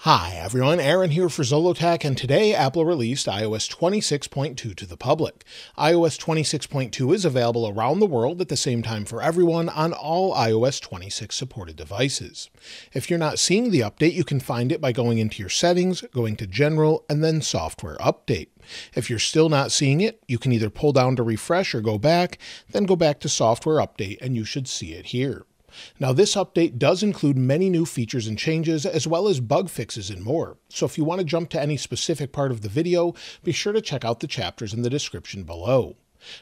Hi everyone, Aaron here for Zollotech, and today Apple released iOS 26.2 to the public. iOS 26.2 is available around the world at the same time for everyone on all iOS 26 supported devices. If you're not seeing the update, you can find it by going into your settings, going to General, and then Software Update. If you're still not seeing it, you can either pull down to refresh or go back, then go back to Software Update and you should see it here. Now, this update does include many new features and changes, as well as bug fixes and more. So if you want to jump to any specific part of the video, be sure to check out the chapters in the description below.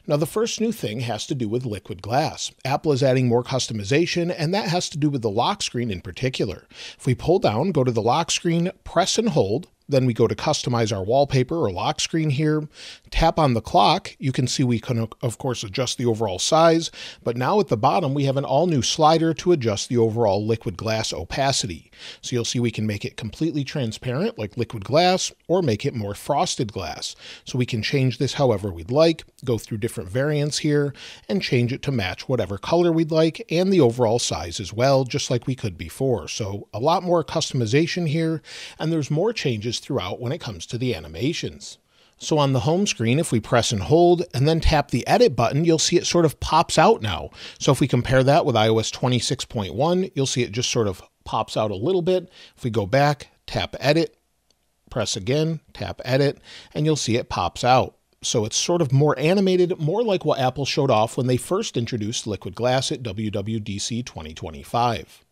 Now, the first new thing has to do with liquid glass. Apple is adding more customization, and that has to do with the lock screen in particular. If we pull down, go to the lock screen, press and hold, then we go to customize our wallpaper or lock screen here, tap on the clock. You can see we can, of course, adjust the overall size, but now at the bottom, we have an all new slider to adjust the overall liquid glass opacity. So you'll see we can make it completely transparent like liquid glass or make it more frosted glass. So we can change this however we'd like, go through different variants here and change it to match whatever color we'd like and the overall size as well, just like we could before. So a lot more customization here, and there's more changes throughout when it comes to the animations. So on the home screen, if we press and hold and then tap the edit button, you'll see it sort of pops out now. So if we compare that with iOS 26.1, you'll see it just sort of pops out a little bit. If we go back, tap edit, press again, tap edit, and you'll see it pops out. So it's sort of more animated, more like what Apple showed off when they first introduced liquid glass at WWDC 2025.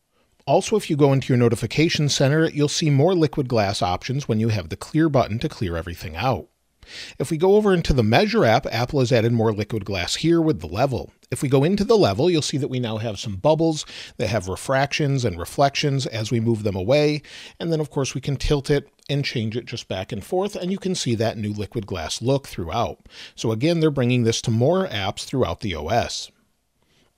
Also, if you go into your notification center, you'll see more liquid glass options when you have the clear button to clear everything out. If we go over into the Measure app, Apple has added more liquid glass here with the level. If we go into the level, you'll see that we now have some bubbles that have refractions and reflections as we move them away. And then, of course, we can tilt it and change it just back and forth, and you can see that new liquid glass look throughout. So again, they're bringing this to more apps throughout the OS.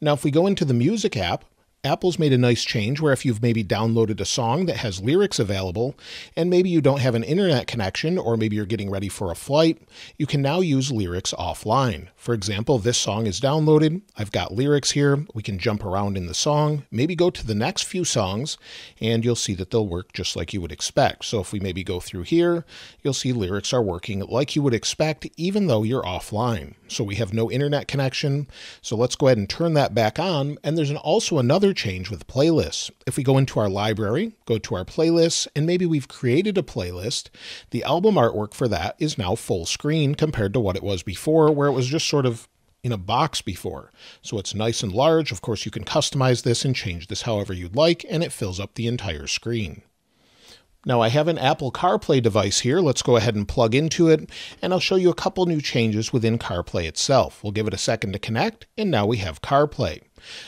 Now, if we go into the Music app, Apple's made a nice change where if you've maybe downloaded a song that has lyrics available and maybe you don't have an internet connection or maybe you're getting ready for a flight, you can now use lyrics offline. For example, this song is downloaded. I've got lyrics here. We can jump around in the song, maybe go to the next few songs, and you'll see that they'll work just like you would expect. So if we maybe go through here, you'll see lyrics are working like you would expect even though you're offline. So we have no internet connection. So let's go ahead and turn that back on. And there's also another change with playlists. If we go into our library, go to our playlists, and maybe we've created a playlist, the album artwork for that is now full screen compared to what it was before, where it was just sort of in a box before. So it's nice and large. Of course, you can customize this and change this however you'd like, and it fills up the entire screen. Now I have an Apple CarPlay device here. Let's go ahead and plug into it, and I'll show you a couple new changes within CarPlay itself. We'll give it a second to connect, and now we have CarPlay.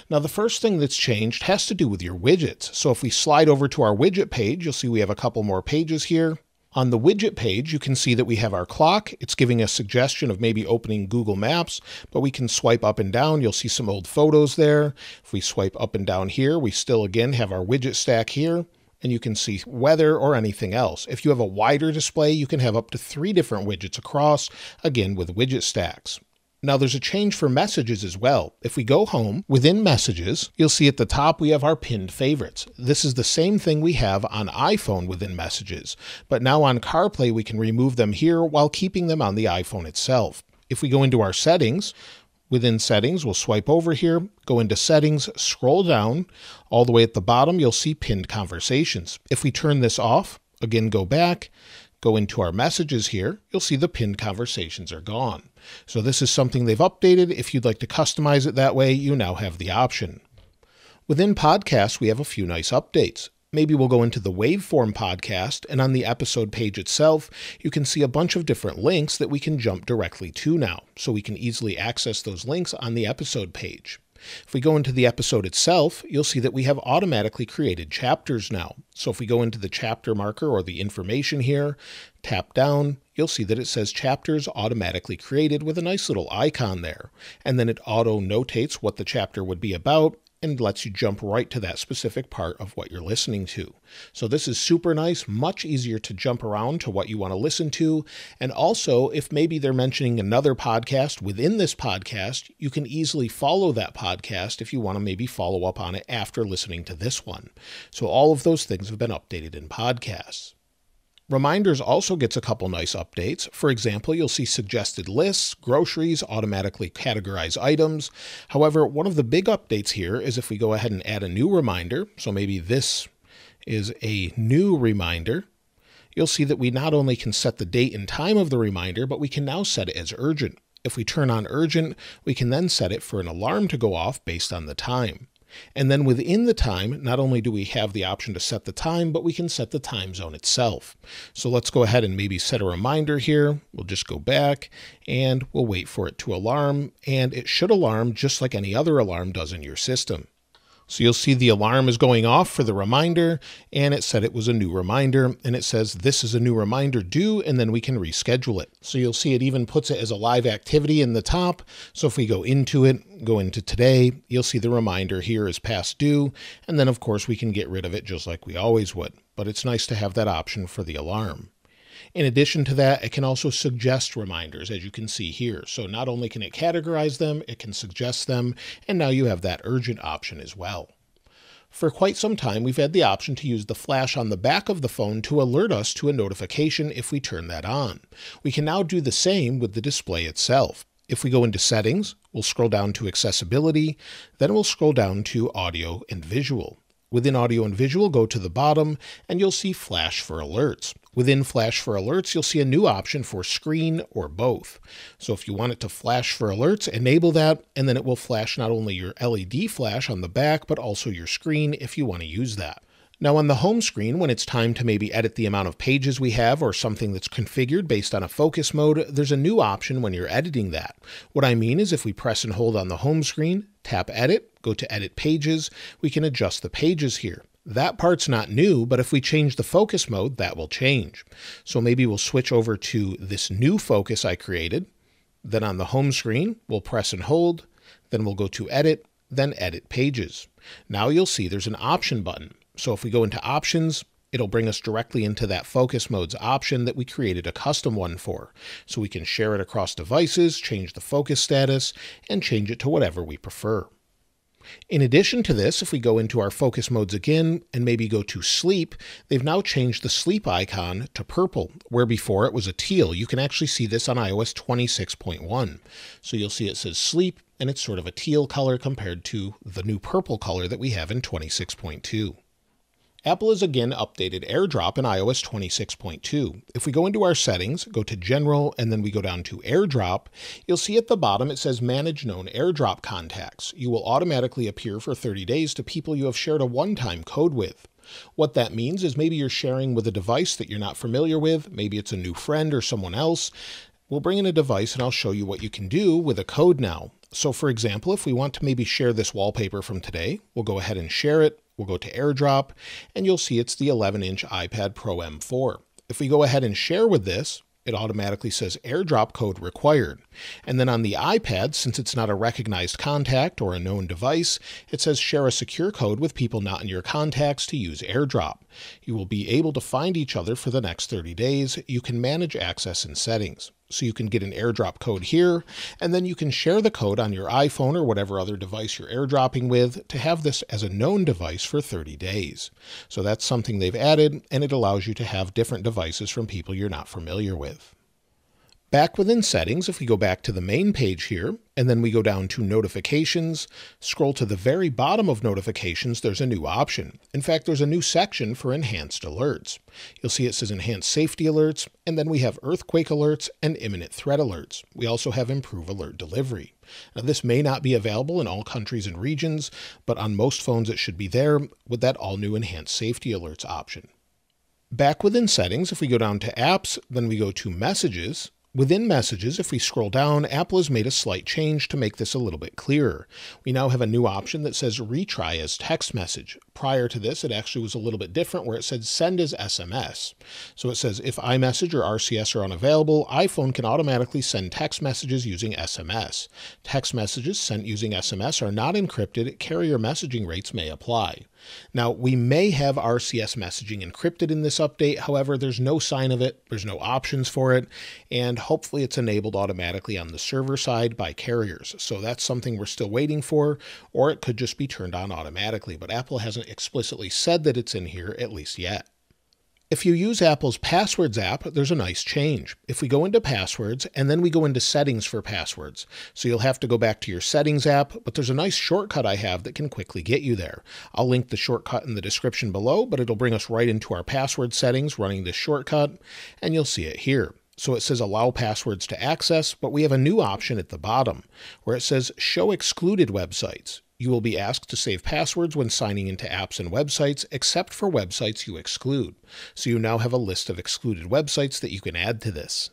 Now the first thing that's changed has to do with your widgets. So if we slide over to our widget page, you'll see we have a couple more pages here. On the widget page, you can see that we have our clock. It's giving a suggestion of maybe opening Google Maps, but we can swipe up and down. You'll see some old photos there. If we swipe up and down here, we still again have our widget stack here. And you can see weather or anything else. If you have a wider display, you can have up to 3 different widgets across, again with widget stacks. Now there's a change for messages as well. If we go home, within messages, you'll see at the top we have our pinned favorites. This is the same thing we have on iPhone within messages, but now on CarPlay we can remove them here while keeping them on the iPhone itself. If we go into our settings, within settings, we'll swipe over here, go into settings, scroll down, all the way at the bottom, you'll see pinned conversations. If we turn this off, again, go back, go into our messages here, you'll see the pinned conversations are gone. So this is something they've updated. If you'd like to customize it that way, you now have the option. Within podcasts, we have a few nice updates. Maybe we'll go into the Waveform podcast, and on the episode page itself, you can see a bunch of different links that we can jump directly to now. So we can easily access those links on the episode page. If we go into the episode itself, you'll see that we have automatically created chapters now. So if we go into the chapter marker or the information here, tap down, you'll see that it says chapters automatically created with a nice little icon there. And then it auto notates what the chapter would be about. and lets you jump right to that specific part of what you're listening to. So this is super nice, much easier to jump around to what you want to listen to. And also, if maybe they're mentioning another podcast within this podcast, you can easily follow that podcast if you want to maybe follow up on it after listening to this one. So all of those things have been updated in podcasts. Reminders also gets a couple nice updates. For example, you'll see suggested lists, groceries, automatically categorize items. However, one of the big updates here is if we go ahead and add a new reminder, so maybe this is a new reminder, you'll see that we not only can set the date and time of the reminder, but we can now set it as urgent. If we turn on urgent, we can then set it for an alarm to go off based on the time. And then within the time, not only do we have the option to set the time, but we can set the time zone itself. So let's go ahead and maybe set a reminder here. We'll just go back and we'll wait for it to alarm, and it should alarm just like any other alarm does in your system. So you'll see the alarm is going off for the reminder, and it said it was a new reminder, and it says this is a new reminder due, and then we can reschedule it. So you'll see it even puts it as a live activity in the top. So if we go into it, go into today, you'll see the reminder here is past due, and then of course we can get rid of it just like we always would. But it's nice to have that option for the alarm. In addition to that, it can also suggest reminders, as you can see here. So not only can it categorize them, it can suggest them, and now you have that urgent option as well. For quite some time, we've had the option to use the flash on the back of the phone to alert us to a notification if we turn that on. We can now do the same with the display itself. If we go into Settings, we'll scroll down to Accessibility, then we'll scroll down to Audio and Visual. Within Audio and Visual, go to the bottom, and you'll see Flash for Alerts. Within Flash for Alerts, you'll see a new option for Screen or both. So if you want it to flash for alerts, enable that, and then it will flash not only your LED flash on the back, but also your screen if you want to use that. Now on the home screen, when it's time to maybe edit the amount of pages we have or something that's configured based on a focus mode, there's a new option when you're editing that. What I mean is if we press and hold on the home screen, tap Edit, go to Edit Pages, we can adjust the pages here. That part's not new, but if we change the focus mode, that will change. So maybe we'll switch over to this new focus I created. Then on the home screen, we'll press and hold, then we'll go to Edit, then Edit Pages. Now you'll see there's an option button. So if we go into Options, it'll bring us directly into that focus modes option that we created a custom one for. So we can share it across devices, change the focus status, and change it to whatever we prefer. In addition to this, if we go into our focus modes again and maybe go to sleep, they've now changed the sleep icon to purple, where before it was a teal. You can actually see this on iOS 26.1. So you'll see it says sleep, and it's sort of a teal color compared to the new purple color that we have in 26.2. Apple has again updated AirDrop in iOS 26.2. If we go into our settings, go to General, and then we go down to AirDrop, you'll see at the bottom it says Manage Known AirDrop Contacts. You will automatically appear for 30 days to people you have shared a one-time code with. What that means is maybe you're sharing with a device that you're not familiar with, maybe it's a new friend or someone else. We'll bring in a device and I'll show you what you can do with a code now. So for example, if we want to maybe share this wallpaper from today, we'll go ahead and share it. We'll go to AirDrop, and you'll see it's the 11-inch iPad Pro M4. If we go ahead and share with this, it automatically says AirDrop code required. And then on the iPad, since it's not a recognized contact or a known device, it says share a secure code with people not in your contacts to use AirDrop. You will be able to find each other for the next 30 days. You can manage access in settings. So you can get an AirDrop code here, and then you can share the code on your iPhone or whatever other device you're AirDropping with to have this as a known device for 30 days. So that's something they've added, and it allows you to have different devices from people you're not familiar with. Back within Settings, if we go back to the main page here, and then we go down to Notifications, scroll to the very bottom of Notifications, there's a new option. In fact, there's a new section for Enhanced Alerts. You'll see it says Enhanced Safety Alerts, and then we have Earthquake Alerts and Imminent Threat Alerts. We also have Improve Alert Delivery. Now, this may not be available in all countries and regions, but on most phones it should be there with that all-new Enhanced Safety Alerts option. Back within Settings, if we go down to Apps, then we go to Messages. Within Messages, if we scroll down, Apple has made a slight change to make this a little bit clearer. We now have a new option that says Retry as Text Message. Prior to this, it actually was a little bit different where it said send as SMS. So it says if iMessage or RCS are unavailable, iPhone can automatically send text messages using SMS. Text messages sent using SMS are not encrypted. Carrier messaging rates may apply. Now, we may have RCS messaging encrypted in this update. However, there's no sign of it. There's no options for it. And hopefully it's enabled automatically on the server side by carriers. So that's something we're still waiting for, or it could just be turned on automatically. But Apple hasn't explicitly said that it's in here, at least yet. If you use Apple's Passwords app, there's a nice change. If we go into Passwords and then we go into Settings for Passwords, so you'll have to go back to your Settings app, but there's a nice shortcut I have that can quickly get you there. I'll link the shortcut in the description below, but it'll bring us right into our password settings running this shortcut, and you'll see it here. So it says allow passwords to access, but we have a new option at the bottom where it says show excluded websites. You will be asked to save passwords when signing into apps and websites, except for websites you exclude. So you now have a list of excluded websites that you can add to this.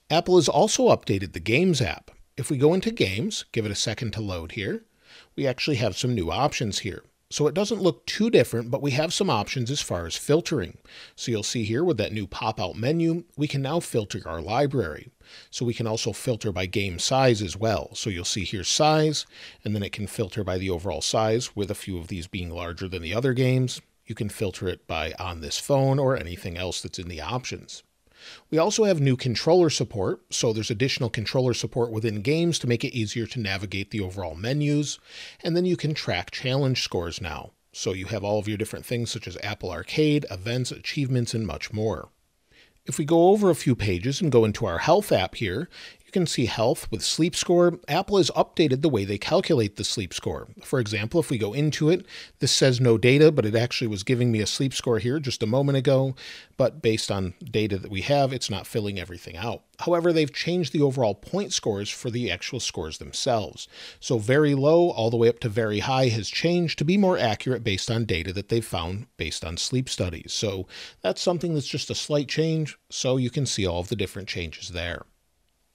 Apple has also updated the Games app. If we go into Games, give it a second to load here, we actually have some new options here. So it doesn't look too different, but we have some options as far as filtering. So you'll see here with that new pop-out menu, we can now filter our library. So we can also filter by game size as well. So you'll see here size, and then it can filter by the overall size, with a few of these being larger than the other games. You can filter it by on this phone or anything else that's in the options. We also have new controller support, so there's additional controller support within games to make it easier to navigate the overall menus, and then you can track challenge scores now. So you have all of your different things such as Apple Arcade, events, achievements, and much more. If we go over a few pages and go into our Health app here, you can see Health with Sleep Score. Apple has updated the way they calculate the sleep score. For example, if we go into it, this says no data, but it actually was giving me a sleep score here just a moment ago. But based on data that we have, it's not filling everything out. However, they've changed the overall point scores for the actual scores themselves. So very low all the way up to very high has changed to be more accurate based on data that they've found based on sleep studies. So that's something that's just a slight change, so you can see all of the different changes there.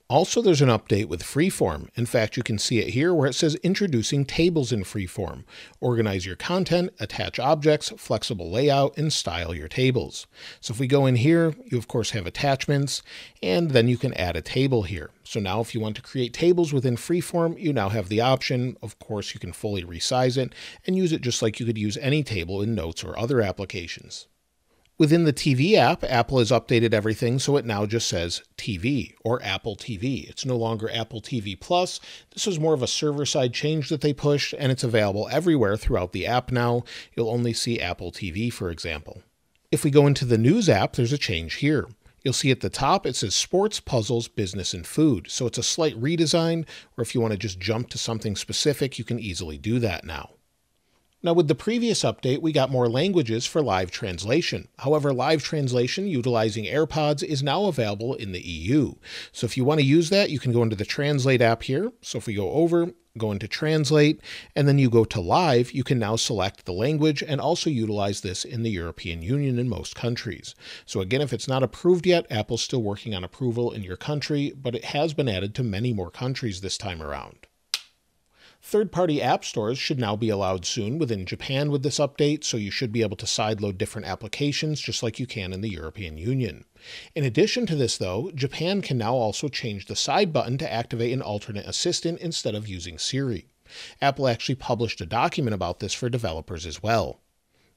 Also, there's an update with Freeform. In fact, you can see it here where it says introducing tables in Freeform. Organize your content, attach objects, flexible layout, and style your tables. So if we go in here, you of course have attachments, and then you can add a table here. So now if you want to create tables within Freeform, you now have the option. Of course, you can fully resize it and use it just like you could use any table in Notes or other applications. Within the TV app, Apple has updated everything, so it now just says TV or Apple TV. It's no longer Apple TV Plus. This is more of a server-side change that they pushed, and it's available everywhere throughout the app now. You'll only see Apple TV, for example. If we go into the News app, there's a change here. You'll see at the top it says Sports, Puzzles, Business, and Food. So it's a slight redesign, or if you want to just jump to something specific, you can easily do that now. Now, with the previous update, we got more languages for live translation. However, live translation utilizing AirPods is now available in the EU. So if you want to use that, you can go into the Translate app here. So if we go over, go into Translate, and then you go to Live, you can now select the language and also utilize this in the European Union in most countries. So again, if it's not approved yet, Apple's still working on approval in your country, but it has been added to many more countries this time around. Third-party app stores should now be allowed soon within Japan with this update, so you should be able to sideload different applications just like you can in the European Union. In addition to this, though, Japan can now also change the side button to activate an alternate assistant instead of using Siri. Apple actually published a document about this for developers as well.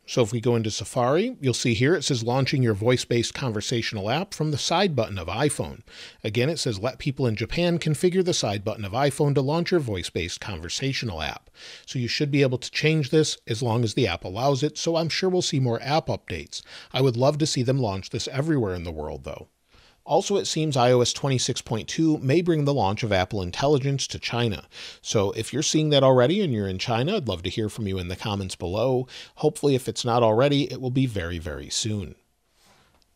So if we go into Safari, you'll see here it says launching your voice-based conversational app from the side button of iPhone. Again, it says let people in Japan configure the side button of iPhone to launch your voice-based conversational app. So you should be able to change this as long as the app allows it, so I'm sure we'll see more app updates. I would love to see them launch this everywhere in the world, though. Also, it seems iOS 26.2 may bring the launch of Apple Intelligence to China. So if you're seeing that already and you're in China, I'd love to hear from you in the comments below. Hopefully, if it's not already, it will be very, very soon.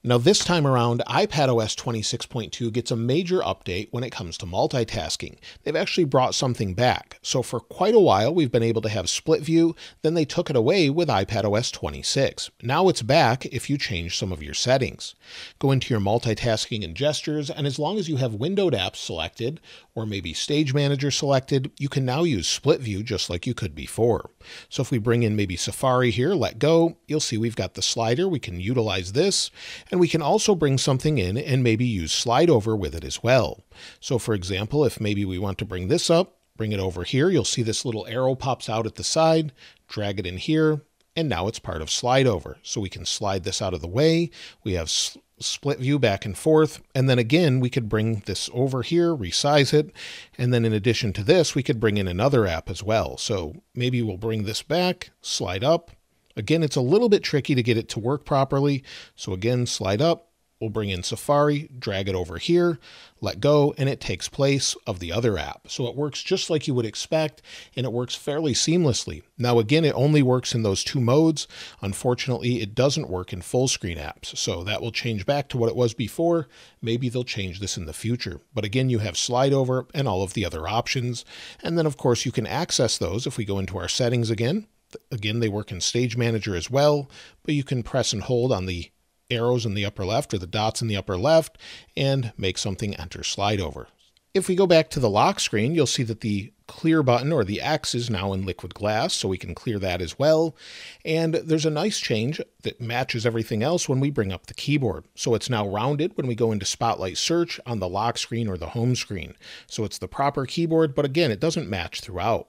Now this time around, iPadOS 26.2 gets a major update when it comes to multitasking. They've actually brought something back. So for quite a while, we've been able to have split view, then they took it away with iPadOS 26. Now it's back if you change some of your settings. Go into your multitasking and gestures, and as long as you have windowed apps selected, or maybe Stage Manager selected, you can now use split view just like you could before. So if we bring in maybe Safari here, let go, you'll see we've got the slider. We can utilize this, and we can also bring something in and maybe use slide over with it as well. So for example, if maybe we want to bring this up, bring it over here, you'll see this little arrow pops out at the side, drag it in here, and now it's part of slide over. So we can slide this out of the way. We have split view back and forth. And then again, we could bring this over here, resize it. And then in addition to this, we could bring in another app as well. So maybe we'll bring this back, slide up. Again, it's a little bit tricky to get it to work properly. So again, slide up. We'll bring in Safari, drag it over here, let go, and it takes place of the other app. So it works just like you would expect, and it works fairly seamlessly. Now, again, it only works in those two modes. Unfortunately, it doesn't work in full screen apps. So that will change back to what it was before. Maybe they'll change this in the future. But again, you have slide over and all of the other options. And then, of course, you can access those if we go into our settings again. Again, they work in Stage Manager as well, but you can press and hold on the arrows in the upper left or the dots in the upper left and make something enter slide over. If we go back to the lock screen, you'll see that the clear button or the X is now in liquid glass, so we can clear that as well. And there's a nice change that matches everything else when we bring up the keyboard. So it's now rounded when we go into Spotlight Search on the lock screen or the home screen. So it's the proper keyboard, but again, it doesn't match throughout.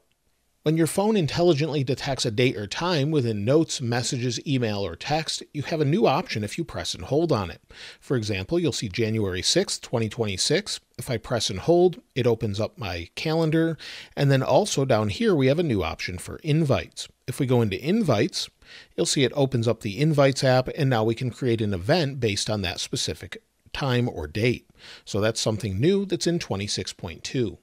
When your phone intelligently detects a date or time within notes, messages, email, or text, you have a new option if you press and hold on it. For example, you'll see January 6th, 2026. If I press and hold, it opens up my calendar. And then also down here, we have a new option for invites. If we go into invites, you'll see it opens up the Invites app, and now we can create an event based on that specific time or date. So that's something new that's in 26.2.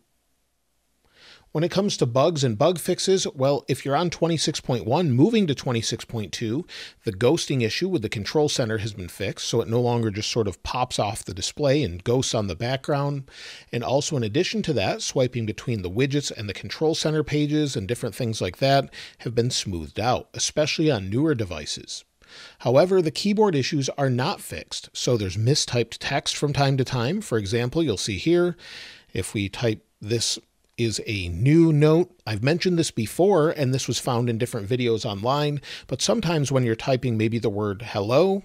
When it comes to bugs and bug fixes, well, if you're on 26.1, moving to 26.2, the ghosting issue with the control center has been fixed, so it no longer just sort of pops off the display and ghosts on the background. And also in addition to that, swiping between the widgets and the control center pages and different things like that have been smoothed out, especially on newer devices. However, the keyboard issues are not fixed, so there's mistyped text from time to time. For example, you'll see here, if we type this is a new note. I've mentioned this before, and this was found in different videos online, but sometimes when you're typing maybe the word hello,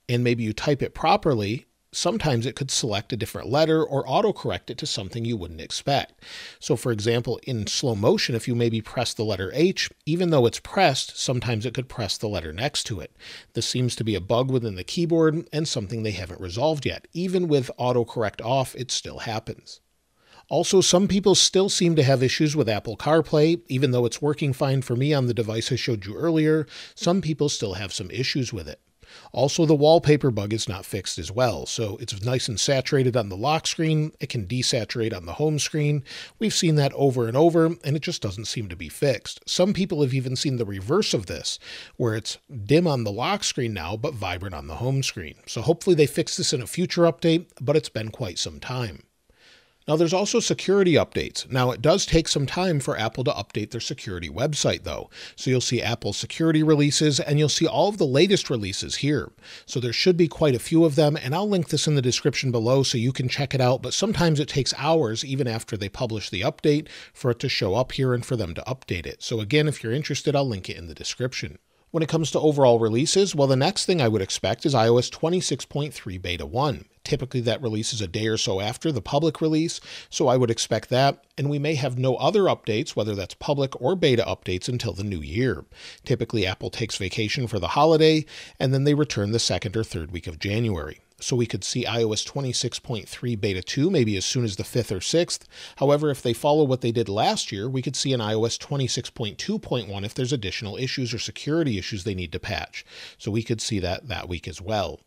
and maybe you type it properly, sometimes it could select a different letter or autocorrect it to something you wouldn't expect. So for example, in slow motion, if you maybe press the letter H, even though it's pressed, sometimes it could press the letter next to it. This seems to be a bug within the keyboard and something they haven't resolved yet. Even with autocorrect off, it still happens. Also, some people still seem to have issues with Apple CarPlay. Even though it's working fine for me on the device I showed you earlier, some people still have some issues with it. Also, the wallpaper bug is not fixed as well, so it's nice and saturated on the lock screen. It can desaturate on the home screen. We've seen that over and over, and it just doesn't seem to be fixed. Some people have even seen the reverse of this, where it's dim on the lock screen now, but vibrant on the home screen. So hopefully they fix this in a future update, but it's been quite some time. Now, there's also security updates. Now, it does take some time for Apple to update their security website, though. So you'll see Apple security releases, and you'll see all of the latest releases here. So there should be quite a few of them, and I'll link this in the description below so you can check it out. But sometimes it takes hours, even after they publish the update, for it to show up here and for them to update it. So again, if you're interested, I'll link it in the description. When it comes to overall releases, well, the next thing I would expect is iOS 26.3 Beta 1. Typically, that releases a day or so after the public release, so I would expect that, and we may have no other updates, whether that's public or beta updates, until the new year. Typically, Apple takes vacation for the holiday, and then they return the second or third week of January. So we could see iOS 26.3 Beta 2 maybe as soon as the 5th or 6th. However, if they follow what they did last year, we could see an iOS 26.2.1 if there's additional issues or security issues they need to patch. So we could see that week as well.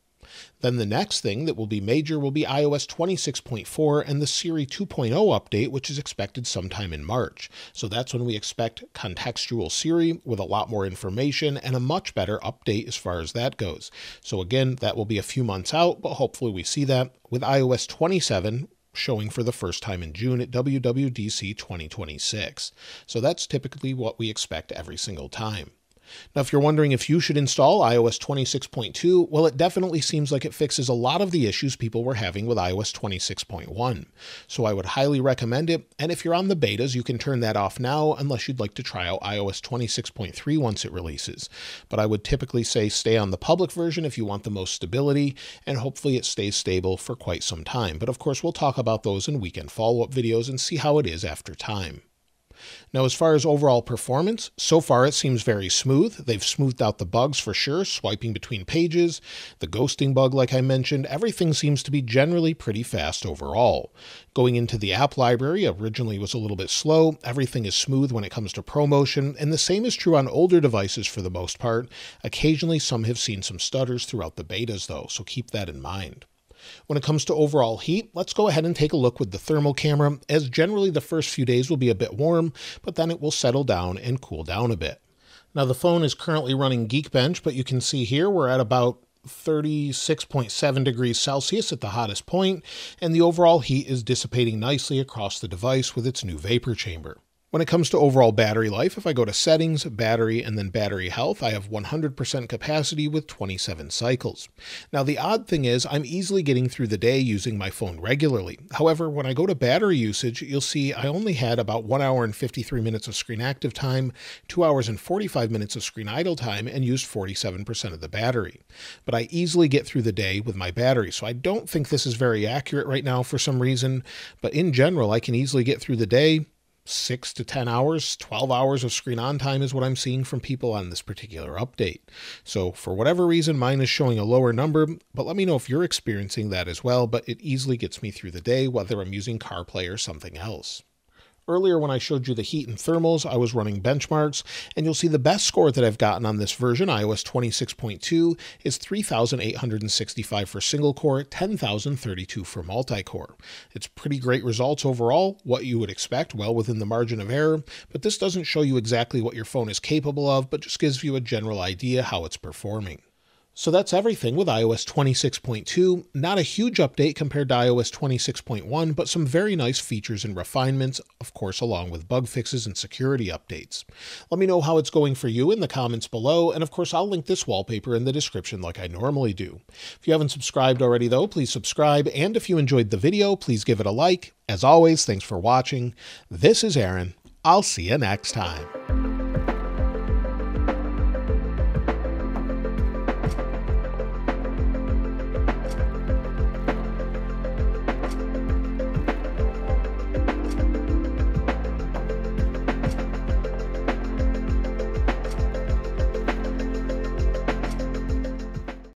Then the next thing that will be major will be iOS 26.4 and the Siri 2.0 update, which is expected sometime in March. So that's when we expect contextual Siri with a lot more information and a much better update as far as that goes. So again, that will be a few months out, but hopefully we see that with iOS 27 showing for the first time in June at WWDC 2026. So that's typically what we expect every single time. Now, if you're wondering if you should install iOS 26.2, well, it definitely seems like it fixes a lot of the issues people were having with iOS 26.1. So I would highly recommend it. And if you're on the betas, you can turn that off now unless you'd like to try out iOS 26.3 once it releases. But I would typically say stay on the public version if you want the most stability, and hopefully it stays stable for quite some time. But of course, we'll talk about those in weekend follow-up videos and see how it is after time. Now, as far as overall performance, so far it seems very smooth. They've smoothed out the bugs for sure, swiping between pages, the ghosting bug like I mentioned. Everything seems to be generally pretty fast overall. Going into the app library originally was a little bit slow. Everything is smooth when it comes to ProMotion, and the same is true on older devices for the most part. Occasionally some have seen some stutters throughout the betas though, so keep that in mind. When it comes to overall heat, let's go ahead and take a look with the thermal camera, as generally the first few days will be a bit warm, but then it will settle down and cool down a bit. Now the phone is currently running Geekbench, but you can see here we're at about 36.7 degrees Celsius at the hottest point, and the overall heat is dissipating nicely across the device with its new vapor chamber. When it comes to overall battery life, if I go to settings, battery, and then battery health, I have 100% capacity with 27 cycles. Now, the odd thing is I'm easily getting through the day using my phone regularly. However, when I go to battery usage, you'll see I only had about 1 hour and 53 minutes of screen active time, 2 hours and 45 minutes of screen idle time, and used 47% of the battery. But I easily get through the day with my battery, so I don't think this is very accurate right now for some reason, but in general, I can easily get through the day. 6 to 10 hours, 12 hours of screen on time is what I'm seeing from people on this particular update. So for whatever reason, mine is showing a lower number, but let me know if you're experiencing that as well, but it easily gets me through the day, whether I'm using CarPlay or something else. Earlier when I showed you the heat and thermals, I was running benchmarks, and you'll see the best score that I've gotten on this version, iOS 26.2, is 3,865 for single core, 10,032 for multi-core. It's pretty great results overall, what you would expect, well within the margin of error, but this doesn't show you exactly what your phone is capable of, but just gives you a general idea how it's performing. So that's everything with iOS 26.2. Not a huge update compared to iOS 26.1, but some very nice features and refinements, of course, along with bug fixes and security updates. Let me know how it's going for you in the comments below, and of course, I'll link this wallpaper in the description like I normally do. If you haven't subscribed already though, please subscribe, and if you enjoyed the video, please give it a like. As always, thanks for watching. This is Aaron. I'll see you next time.